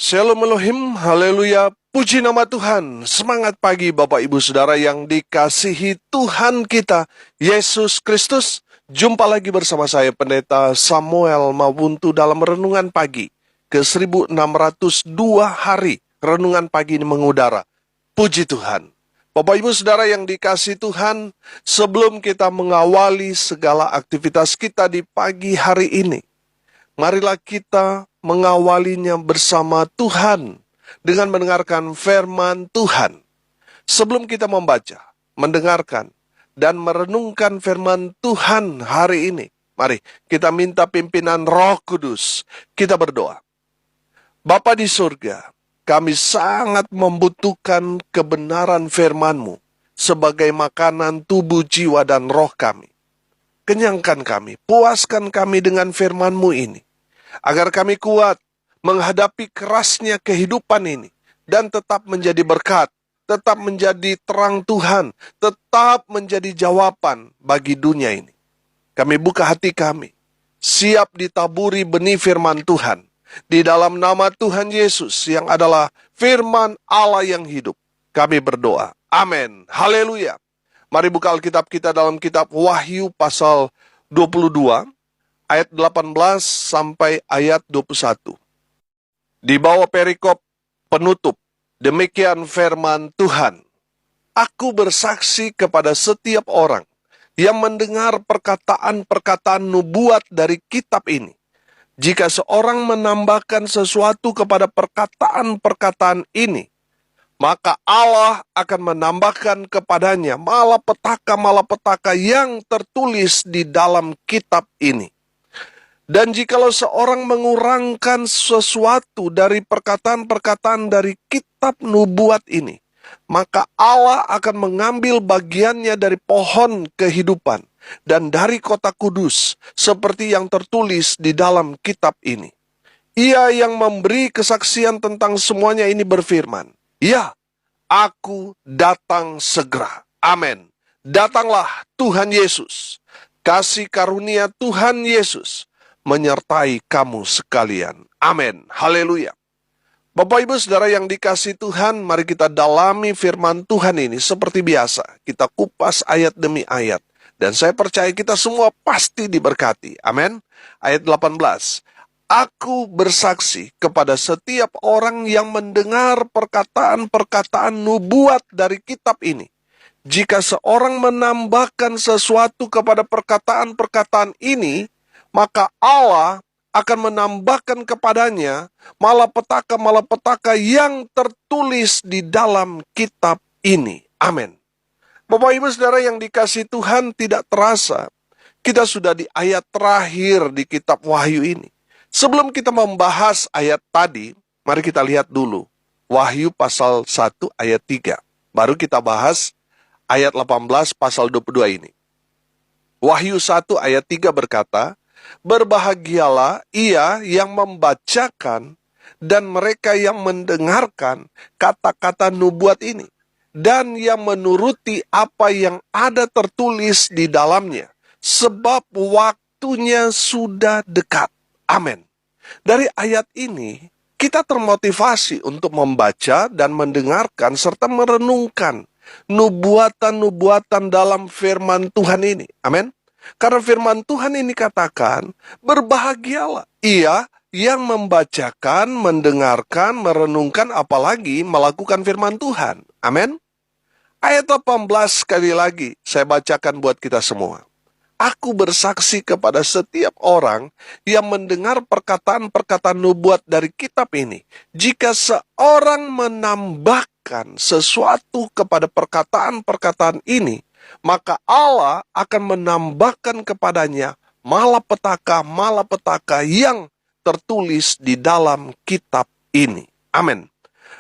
Shalom Elohim, haleluya, puji nama Tuhan. Semangat pagi Bapak Ibu Saudara yang dikasihi Tuhan kita, Yesus Kristus. Jumpa lagi bersama saya Pendeta Samuel Mabuntu dalam Renungan Pagi ke 1602 hari. Renungan pagi ini mengudara. Puji Tuhan. Bapak Ibu Saudara yang dikasihi Tuhan, sebelum kita mengawali segala aktivitas kita di pagi hari ini, marilah kita mengawalinya bersama Tuhan dengan mendengarkan firman Tuhan. Sebelum kita membaca, mendengarkan, dan merenungkan firman Tuhan hari ini, mari kita minta pimpinan Roh Kudus. Kita berdoa. Bapa di surga, kami sangat membutuhkan kebenaran firman-Mu sebagai makanan tubuh, jiwa, dan roh kami. Kenyangkan kami, puaskan kami dengan firman-Mu ini, agar kami kuat menghadapi kerasnya kehidupan ini, dan tetap menjadi berkat, tetap menjadi terang Tuhan, tetap menjadi jawaban bagi dunia ini. Kami buka hati kami, siap ditaburi benih firman Tuhan, di dalam nama Tuhan Yesus yang adalah firman Allah yang hidup. Kami berdoa. Amin. Haleluya. Mari buka Alkitab kita dalam kitab Wahyu pasal 22, ayat 18 sampai ayat 21. Di bawah perikop penutup, demikian firman Tuhan. Aku bersaksi kepada setiap orang yang mendengar perkataan-perkataan nubuat dari kitab ini. Jika seorang menambahkan sesuatu kepada perkataan-perkataan ini, maka Allah akan menambahkan kepadanya malapetaka-malapetaka yang tertulis di dalam kitab ini. Dan jikalau seorang mengurangkan sesuatu dari perkataan-perkataan dari kitab nubuat ini, maka Allah akan mengambil bagiannya dari pohon kehidupan dan dari kota kudus, seperti yang tertulis di dalam kitab ini. Ia yang memberi kesaksian tentang semuanya ini berfirman, "Ya, aku datang segera." Amin. Datanglah Tuhan Yesus. Kasih karunia Tuhan Yesus menyertai kamu sekalian. Amin. Haleluya. Bapak Ibu Saudara yang dikasihi Tuhan, mari kita dalami firman Tuhan ini seperti biasa. Kita kupas ayat demi ayat. Dan saya percaya kita semua pasti diberkati. Amin. Ayat 18. Aku bersaksi kepada setiap orang yang mendengar perkataan-perkataan nubuat dari kitab ini. Jika seorang menambahkan sesuatu kepada perkataan-perkataan ini, maka Allah akan menambahkan kepadanya malapetaka-malapetaka yang tertulis di dalam kitab ini. Amin. Bapak Ibu Saudara yang dikasihi Tuhan, tidak terasa kita sudah di ayat terakhir di kitab Wahyu ini. Sebelum kita membahas ayat tadi, mari kita lihat dulu Wahyu pasal 1 ayat 3. Baru kita bahas ayat 18 pasal 22 ini. Wahyu 1 ayat 3 berkata, "Berbahagialah ia yang membacakan dan mereka yang mendengarkan kata-kata nubuat ini, dan yang menuruti apa yang ada tertulis di dalamnya, sebab waktunya sudah dekat." Amin. Dari ayat ini, kita termotivasi untuk membaca dan mendengarkan serta merenungkan nubuatan-nubuatan dalam firman Tuhan ini. Amin. Karena firman Tuhan ini katakan, berbahagialah ia yang membacakan, mendengarkan, merenungkan, apalagi melakukan firman Tuhan. Amin. Ayat 18 sekali lagi saya bacakan buat kita semua. Aku bersaksi kepada setiap orang yang mendengar perkataan-perkataan nubuat dari kitab ini. Jika seorang menambahkan sesuatu kepada perkataan-perkataan ini, maka Allah akan menambahkan kepadanya malapetaka-malapetaka yang tertulis di dalam kitab ini. Amin.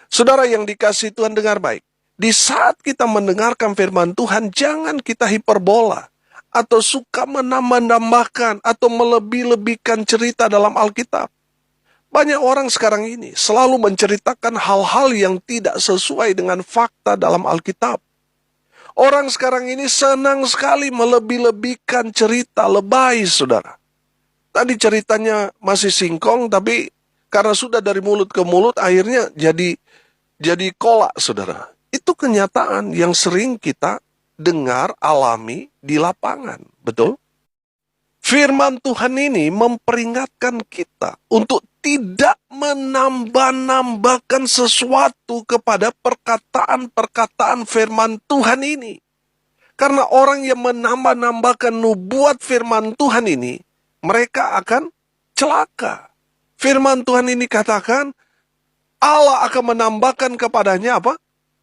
Saudara yang dikasihi Tuhan, dengar baik. Di saat kita mendengarkan firman Tuhan, jangan kita hiperbola atau suka menambah-nambahkan atau melebih-lebihkan cerita dalam Alkitab. Banyak orang sekarang ini selalu menceritakan hal-hal yang tidak sesuai dengan fakta dalam Alkitab. Orang sekarang ini senang sekali melebih-lebihkan cerita lebay, saudara. Tadi ceritanya masih singkong, tapi Karena sudah dari mulut ke mulut, akhirnya jadi kolak, saudara. Itu kenyataan yang sering kita dengar, alami di lapangan. Betul? Firman Tuhan ini memperingatkan kita untuk tidak menambah-nambahkan sesuatu kepada perkataan-perkataan firman Tuhan ini. Karena orang yang menambah-nambahkan nubuat firman Tuhan ini, mereka akan celaka. Firman Tuhan ini katakan, Allah akan menambahkan kepadanya apa?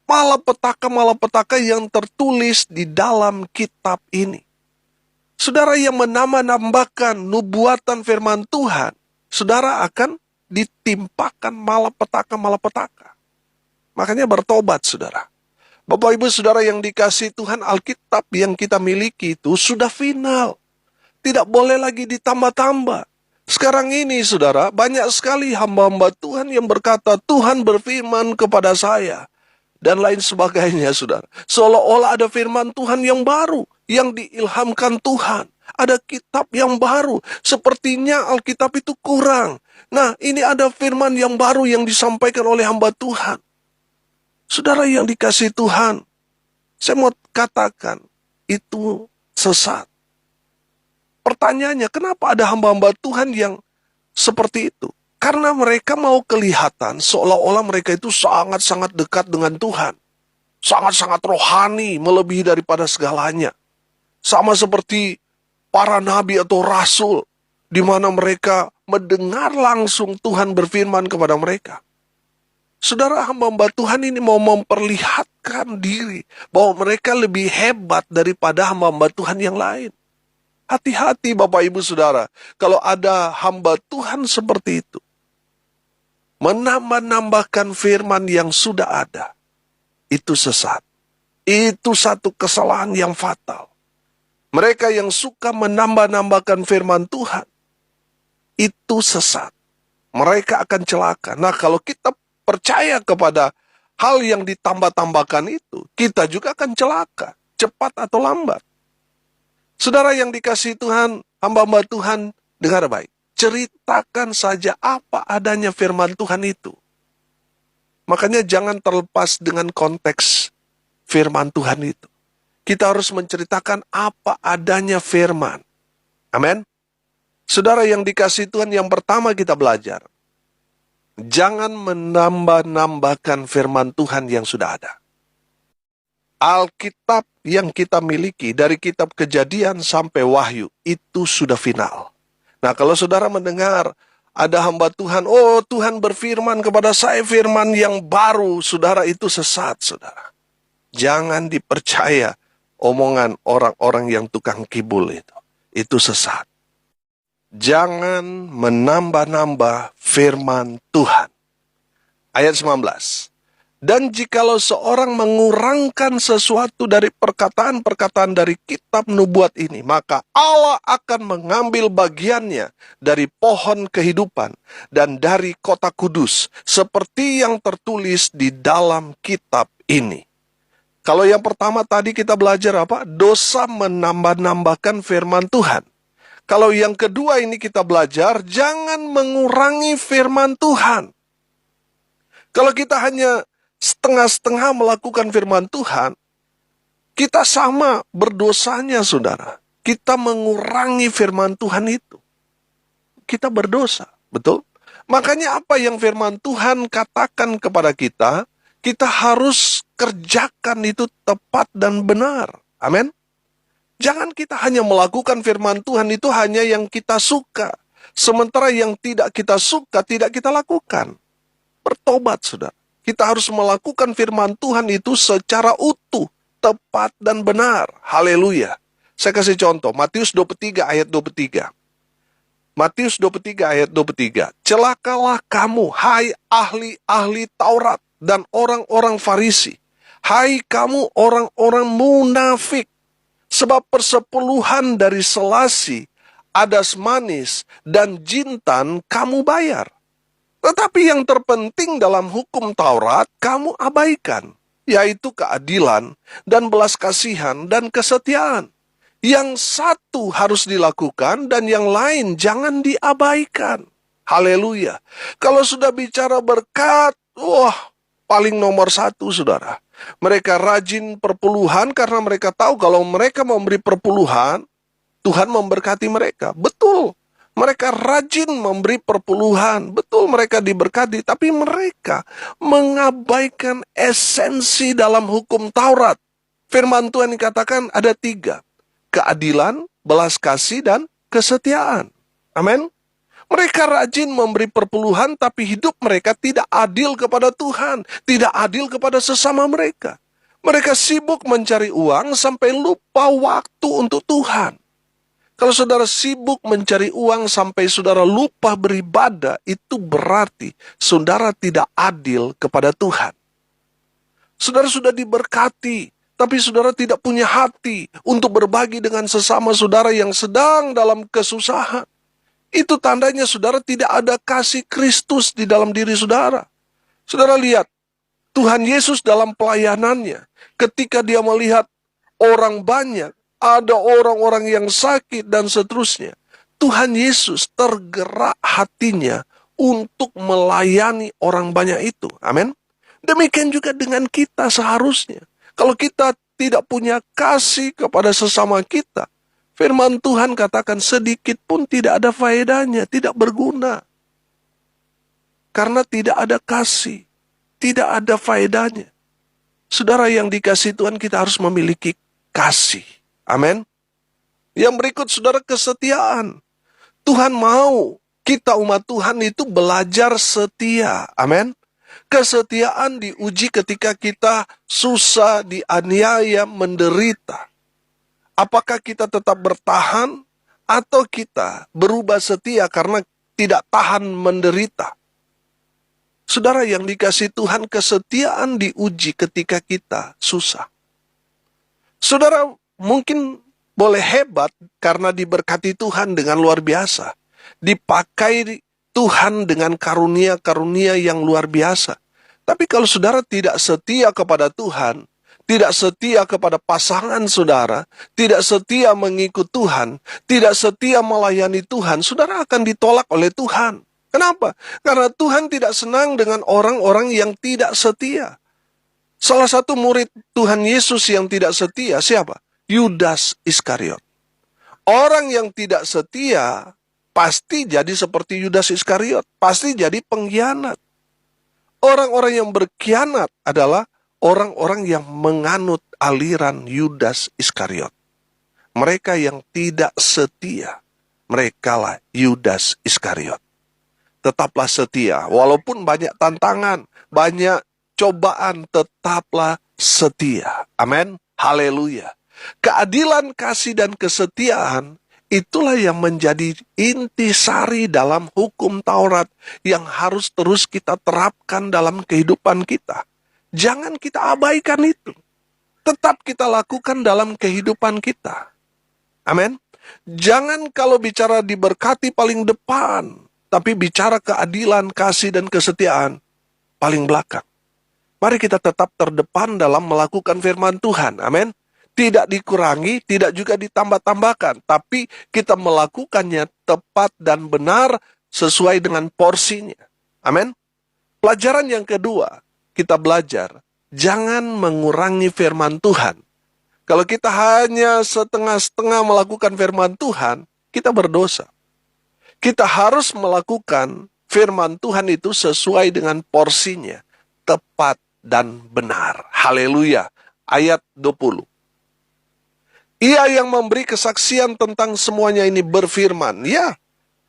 Malapetaka-malapetaka yang tertulis di dalam kitab ini. Saudara yang menambah-nambahkan nubuatan firman Tuhan, saudara akan ditimpakan malapetaka-malapetaka. Makanya bertobat, saudara. Bapak Ibu Saudara yang dikasihi Tuhan, Alkitab yang kita miliki itu sudah final. Tidak boleh lagi ditambah-tambah. Sekarang ini, saudara, banyak sekali hamba-hamba Tuhan yang berkata, Tuhan berfirman kepada saya, dan lain sebagainya, saudara. Seolah-olah ada firman Tuhan yang baru, yang diilhamkan Tuhan. Ada kitab yang baru. Sepertinya Alkitab itu kurang. Nah, ini ada firman yang baru yang disampaikan oleh hamba Tuhan. Saudara yang dikasihi Tuhan, saya mau katakan, itu sesat. Pertanyaannya, kenapa ada hamba-hamba Tuhan yang seperti itu? Karena mereka mau kelihatan seolah-olah mereka itu sangat-sangat dekat dengan Tuhan. Sangat-sangat rohani, melebihi daripada segalanya. Sama seperti para nabi atau rasul, di mana mereka mendengar langsung Tuhan berfirman kepada mereka. Saudara, hamba-hamba Tuhan ini mau memperlihatkan diri bahwa mereka lebih hebat daripada hamba-hamba Tuhan yang lain. Hati-hati Bapak Ibu Saudara, kalau ada hamba Tuhan seperti itu, menambah-nambahkan firman yang sudah ada, itu sesat. Itu satu kesalahan yang fatal. Mereka yang suka menambah-nambahkan firman Tuhan, itu sesat. Mereka akan celaka. Nah, kalau kita percaya kepada hal yang ditambah-tambahkan itu, kita juga akan celaka, cepat atau lambat. Saudara yang dikasihi Tuhan, hamba-hamba Tuhan, dengar baik. Ceritakan saja apa adanya firman Tuhan itu. Makanya jangan terlepas dengan konteks firman Tuhan itu. Kita harus menceritakan apa adanya firman. Amin. Saudara yang dikasihi Tuhan, yang pertama kita belajar. Jangan menambah-nambahkan firman Tuhan yang sudah ada. Alkitab yang kita miliki dari kitab Kejadian sampai Wahyu itu sudah final. Nah, kalau saudara mendengar ada hamba Tuhan, oh Tuhan berfirman kepada saya firman yang baru, saudara, itu sesat, saudara. Jangan dipercaya omongan orang-orang yang tukang kibul itu. Itu sesat. Jangan menambah-nambah firman Tuhan. Ayat 19. Dan jikalau seorang mengurangkan sesuatu dari perkataan-perkataan dari kitab nubuat ini, maka Allah akan mengambil bagiannya dari pohon kehidupan dan dari kota kudus, seperti yang tertulis di dalam kitab ini. Kalau yang pertama tadi kita belajar apa? Dosa menambah-nambahkan firman Tuhan. Kalau yang kedua ini kita belajar, jangan mengurangi firman Tuhan. Kalau kita hanya setengah-setengah melakukan firman Tuhan, kita sama berdosanya, saudara. Kita mengurangi firman Tuhan itu. Kita berdosa, betul? Makanya apa yang firman Tuhan katakan kepada kita, kita harus kerjakan itu tepat dan benar. Amin. Jangan kita hanya melakukan firman Tuhan itu hanya yang kita suka. Sementara yang tidak kita suka, tidak kita lakukan. Bertobat, saudara. Kita harus melakukan firman Tuhan itu secara utuh, tepat dan benar. Haleluya. Saya kasih contoh, Matius 23 ayat 23. Matius 23 ayat 23. Celakalah kamu, hai ahli-ahli Taurat dan orang-orang Farisi. Hai kamu orang-orang munafik. Sebab persepuluhan dari selasi, adas manis, dan jintan kamu bayar. Tetapi yang terpenting dalam hukum Taurat kamu abaikan, yaitu keadilan dan belas kasihan dan kesetiaan. Yang satu harus dilakukan dan yang lain jangan diabaikan. Haleluya. Kalau sudah bicara berkat, wah, paling nomor satu, saudara. Mereka rajin perpuluhan karena mereka tahu kalau mereka memberi perpuluhan, Tuhan memberkati mereka. Betul. Mereka rajin memberi perpuluhan. Betul, mereka diberkati. Tapi mereka mengabaikan esensi dalam hukum Taurat. Firman Tuhan dikatakan ada 3. Keadilan, belas kasih, dan kesetiaan. Amin. Mereka rajin memberi perpuluhan, tapi hidup mereka tidak adil kepada Tuhan. Tidak adil kepada sesama mereka. Mereka sibuk mencari uang sampai lupa waktu untuk Tuhan. Kalau saudara sibuk mencari uang sampai saudara lupa beribadah, itu berarti saudara tidak adil kepada Tuhan. Saudara sudah diberkati, tapi saudara tidak punya hati untuk berbagi dengan sesama saudara yang sedang dalam kesusahan. Itu tandanya saudara tidak ada kasih Kristus di dalam diri saudara. Saudara lihat, Tuhan Yesus dalam pelayanannya, ketika dia melihat orang banyak, ada orang-orang yang sakit dan seterusnya, Tuhan Yesus tergerak hatinya untuk melayani orang banyak itu. Amin. Demikian juga dengan kita seharusnya. Kalau kita tidak punya kasih kepada sesama kita, firman Tuhan katakan sedikit pun tidak ada faedahnya, tidak berguna. Karena tidak ada kasih, tidak ada faedahnya. Saudara yang dikasihi Tuhan, kita harus memiliki kasih. Amin. Yang berikut saudara, kesetiaan. Tuhan mau kita umat Tuhan itu belajar setia. Amin. Kesetiaan diuji ketika kita susah, dianiaya, menderita. Apakah kita tetap bertahan atau kita berubah setia karena tidak tahan menderita? Saudara yang dikasihi Tuhan, kesetiaan diuji ketika kita susah. Saudara mungkin boleh hebat karena diberkati Tuhan dengan luar biasa. Dipakai Tuhan dengan karunia-karunia yang luar biasa. Tapi kalau saudara tidak setia kepada Tuhan, tidak setia kepada pasangan saudara, tidak setia mengikut Tuhan, tidak setia melayani Tuhan, saudara akan ditolak oleh Tuhan. Kenapa? Karena Tuhan tidak senang dengan orang-orang yang tidak setia. Salah satu murid Tuhan Yesus yang tidak setia siapa? Yudas Iskariot. Orang yang tidak setia pasti jadi seperti Yudas Iskariot, pasti jadi pengkhianat. Orang-orang yang berkhianat adalah orang-orang yang menganut aliran Yudas Iskariot. Mereka yang tidak setia, merekalah Yudas Iskariot. Tetaplah setia, walaupun banyak tantangan, banyak cobaan, tetaplah setia. Amin. Haleluya. Keadilan, kasih, dan kesetiaan, itulah yang menjadi intisari dalam hukum Taurat yang harus terus kita terapkan dalam kehidupan kita. Jangan kita abaikan itu. Tetap kita lakukan dalam kehidupan kita. Amin. Jangan kalau bicara diberkati paling depan, tapi bicara keadilan, kasih, dan kesetiaan paling belakang. Mari kita tetap terdepan dalam melakukan firman Tuhan. Amin. Tidak dikurangi, tidak juga ditambah-tambahkan, tapi kita melakukannya tepat dan benar sesuai dengan porsinya. Amin. Pelajaran yang kedua, kita belajar, jangan mengurangi firman Tuhan. Kalau kita hanya setengah-setengah melakukan firman Tuhan, kita berdosa. Kita harus melakukan firman Tuhan itu sesuai dengan porsinya, tepat dan benar. Haleluya. Ayat 20. Ia yang memberi kesaksian tentang semuanya ini berfirman, ya,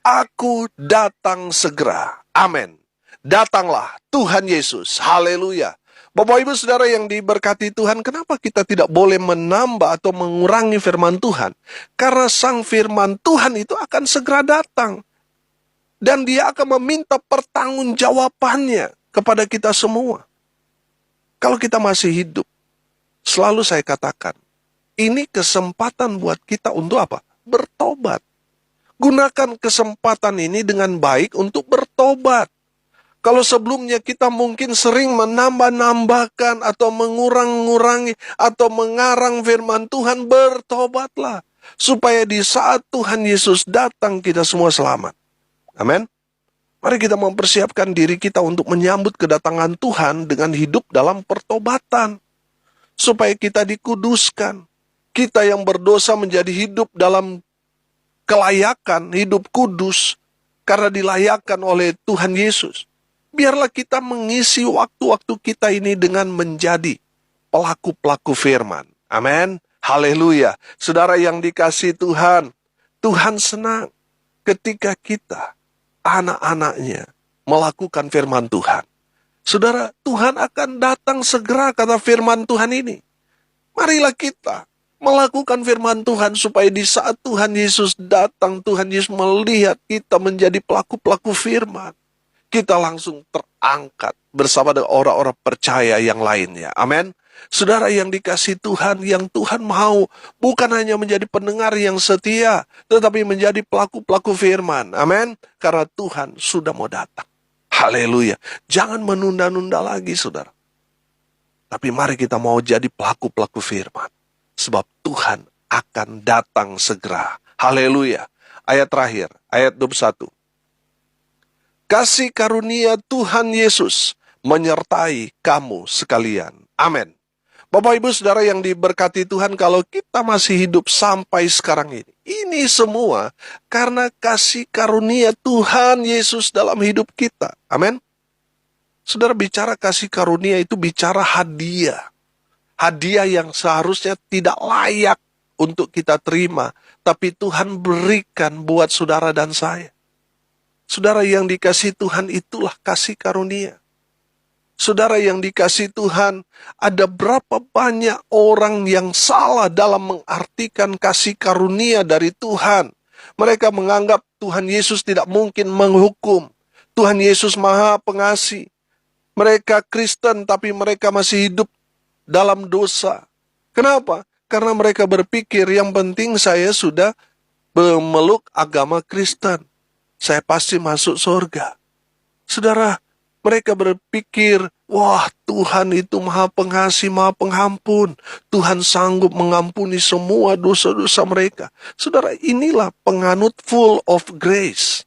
aku datang segera. Amin. Datanglah Tuhan Yesus. Haleluya. Bapak Ibu Saudara yang diberkati Tuhan, kenapa kita tidak boleh menambah atau mengurangi firman Tuhan? Karena sang firman Tuhan itu akan segera datang. Dan dia akan meminta pertanggungjawabannya kepada kita semua. Kalau kita masih hidup, selalu saya katakan, ini kesempatan buat kita untuk apa? Bertobat. Gunakan kesempatan ini dengan baik untuk bertobat. Kalau sebelumnya kita mungkin sering menambah-nambahkan atau mengurang-ngurangi atau mengarang firman Tuhan, bertobatlah. Supaya di saat Tuhan Yesus datang kita semua selamat. Amin. Mari kita mempersiapkan diri kita untuk menyambut kedatangan Tuhan dengan hidup dalam pertobatan. Supaya kita dikuduskan. Kita yang berdosa menjadi hidup dalam kelayakan, hidup kudus. Karena dilayakkan oleh Tuhan Yesus. Biarlah kita mengisi waktu-waktu kita ini dengan menjadi pelaku-pelaku firman. Amin. Haleluya. Saudara yang dikasihi Tuhan, Tuhan senang ketika kita, anak-anaknya, melakukan firman Tuhan. Saudara, Tuhan akan datang segera, kata firman Tuhan ini. Marilah kita melakukan firman Tuhan supaya di saat Tuhan Yesus datang, Tuhan Yesus melihat kita menjadi pelaku-pelaku firman. Kita langsung terangkat bersama dengan orang-orang percaya yang lainnya. Amin. Saudara yang dikasihi Tuhan, yang Tuhan mau bukan hanya menjadi pendengar yang setia, tetapi menjadi pelaku-pelaku firman. Amin. Karena Tuhan sudah mau datang. Haleluya. Jangan menunda-nunda lagi, saudara. Tapi mari kita mau jadi pelaku-pelaku firman. Sebab Tuhan akan datang segera. Haleluya. Ayat terakhir, ayat 21. Kasih karunia Tuhan Yesus menyertai kamu sekalian. Amin. Bapak Ibu Saudara yang diberkati Tuhan, kalau kita masih hidup sampai sekarang ini semua karena kasih karunia Tuhan Yesus dalam hidup kita. Amin. Saudara, bicara kasih karunia itu bicara hadiah. Hadiah yang seharusnya tidak layak untuk kita terima, tapi Tuhan berikan buat saudara dan saya. Saudara yang dikasihi Tuhan, itulah kasih karunia. Saudara yang dikasihi Tuhan, ada berapa banyak orang yang salah dalam mengartikan kasih karunia dari Tuhan. Mereka menganggap Tuhan Yesus tidak mungkin menghukum. Tuhan Yesus Maha Pengasih. Mereka Kristen tapi mereka masih hidup dalam dosa. Kenapa? Karena mereka berpikir yang penting saya sudah memeluk agama Kristen. Saya pasti masuk surga. Saudara, mereka berpikir, wah Tuhan itu Maha Pengasih, Maha Pengampun. Tuhan sanggup mengampuni semua dosa-dosa mereka. Saudara, inilah penganut full of grace.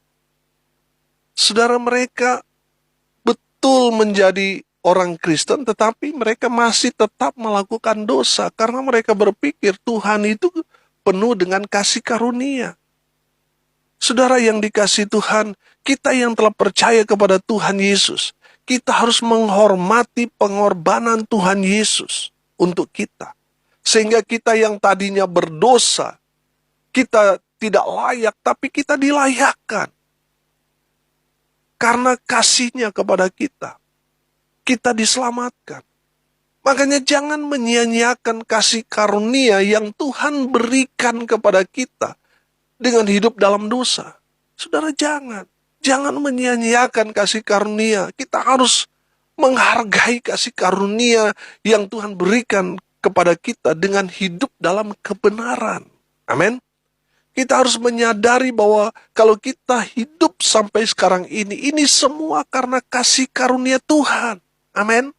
Saudara, mereka betul menjadi orang Kristen, tetapi mereka masih tetap melakukan dosa. Karena mereka berpikir Tuhan itu penuh dengan kasih karunia. Saudara yang dikasihi Tuhan, kita yang telah percaya kepada Tuhan Yesus, kita harus menghormati pengorbanan Tuhan Yesus untuk kita. Sehingga kita yang tadinya berdosa, kita tidak layak, tapi kita dilayakkan. Karena kasih-Nya kepada kita, kita diselamatkan. Makanya jangan menyia-nyiakan kasih karunia yang Tuhan berikan kepada kita dengan hidup dalam dosa. Saudara, jangan menyia-nyiakan kasih karunia. Kita harus menghargai kasih karunia yang Tuhan berikan kepada kita dengan hidup dalam kebenaran. Amin. Kita harus menyadari bahwa kalau kita hidup sampai sekarang ini semua karena kasih karunia Tuhan. Amin.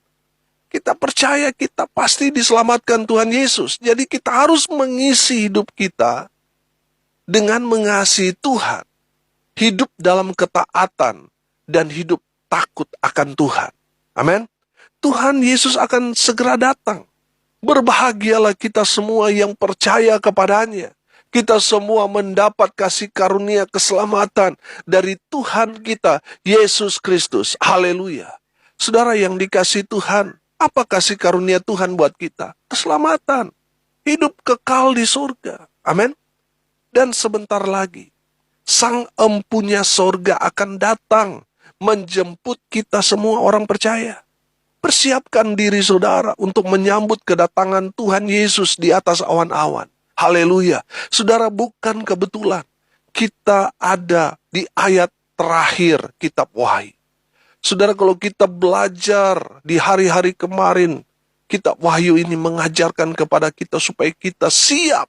Kita percaya kita pasti diselamatkan Tuhan Yesus. Jadi kita harus mengisi hidup kita dengan mengasihi Tuhan, hidup dalam ketaatan, dan hidup takut akan Tuhan. Amin. Tuhan Yesus akan segera datang. Berbahagialah kita semua yang percaya kepadanya. Kita semua mendapat kasih karunia keselamatan dari Tuhan kita, Yesus Kristus. Haleluya. Saudara yang dikasihi Tuhan, apa kasih karunia Tuhan buat kita? Keselamatan. Hidup kekal di surga. Amin. Dan sebentar lagi, Sang Empunya sorga akan datang menjemput kita semua orang percaya. Persiapkan diri saudara untuk menyambut kedatangan Tuhan Yesus di atas awan-awan. Haleluya. Saudara, bukan kebetulan kita ada di ayat terakhir kitab Wahyu. Saudara, kalau kita belajar di hari-hari kemarin, kitab Wahyu ini mengajarkan kepada kita supaya kita siap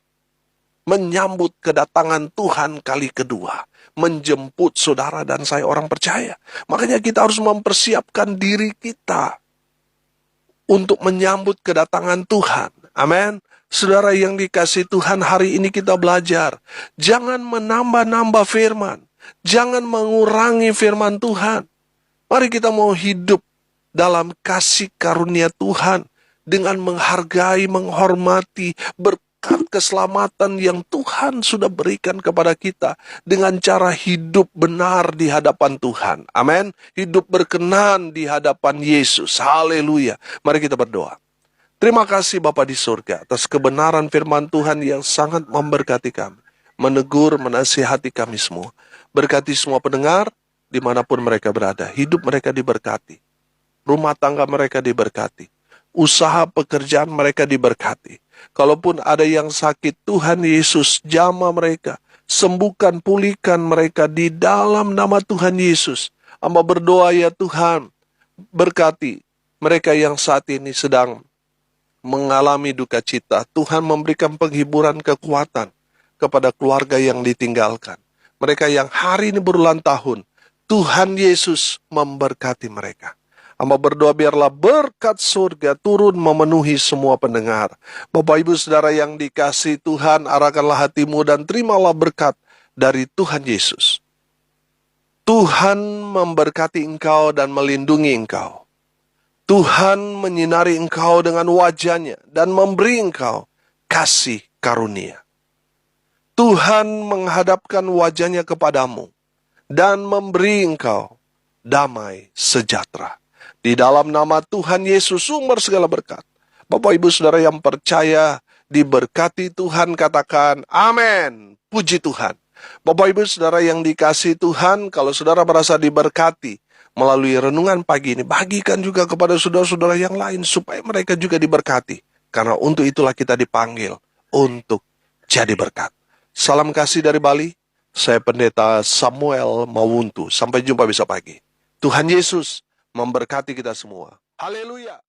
menyambut kedatangan Tuhan kali kedua. Menjemput saudara dan saya orang percaya. Makanya kita harus mempersiapkan diri kita untuk menyambut kedatangan Tuhan. Amin. Saudara yang dikasihi Tuhan, hari ini kita belajar. Jangan menambah-nambah firman. Jangan mengurangi firman Tuhan. Mari kita mau hidup dalam kasih karunia Tuhan dengan menghargai, menghormati berkat keselamatan yang Tuhan sudah berikan kepada kita dengan cara hidup benar di hadapan Tuhan. Amin. Hidup berkenan di hadapan Yesus. Haleluya. Mari kita berdoa. Terima kasih Bapa di surga atas kebenaran firman Tuhan yang sangat memberkati kami, menegur, menasihati kami semua. Berkati semua pendengar dimanapun mereka berada. Hidup mereka diberkati. Rumah tangga mereka diberkati. Usaha pekerjaan mereka diberkati. Kalaupun ada yang sakit, Tuhan Yesus jamah mereka. Sembuhkan, pulihkan mereka di dalam nama Tuhan Yesus. Hamba berdoa ya Tuhan, berkati mereka yang saat ini sedang mengalami duka cita. Tuhan memberikan penghiburan, kekuatan kepada keluarga yang ditinggalkan. Mereka yang hari ini berulang tahun, Tuhan Yesus memberkati mereka. Hamba berdoa biarlah berkat surga turun memenuhi semua pendengar. Bapak Ibu Saudara yang dikasihi Tuhan, arahkanlah hatimu dan terimalah berkat dari Tuhan Yesus. Tuhan memberkati engkau dan melindungi engkau. Tuhan menyinari engkau dengan wajah-Nya dan memberi engkau kasih karunia. Tuhan menghadapkan wajah-Nya kepadamu dan memberi engkau damai sejahtera. Di dalam nama Tuhan Yesus, sumber segala berkat. Bapak Ibu Saudara yang percaya diberkati Tuhan, katakan amin. Puji Tuhan. Bapak Ibu Saudara yang dikasihi Tuhan, kalau saudara merasa diberkati melalui renungan pagi ini, bagikan juga kepada saudara-saudara yang lain supaya mereka juga diberkati. Karena untuk itulah kita dipanggil untuk jadi berkat. Salam kasih dari Bali. Saya Pendeta Samuel Mawuntu. Sampai jumpa besok pagi. Tuhan Yesus memberkati kita semua. Haleluya.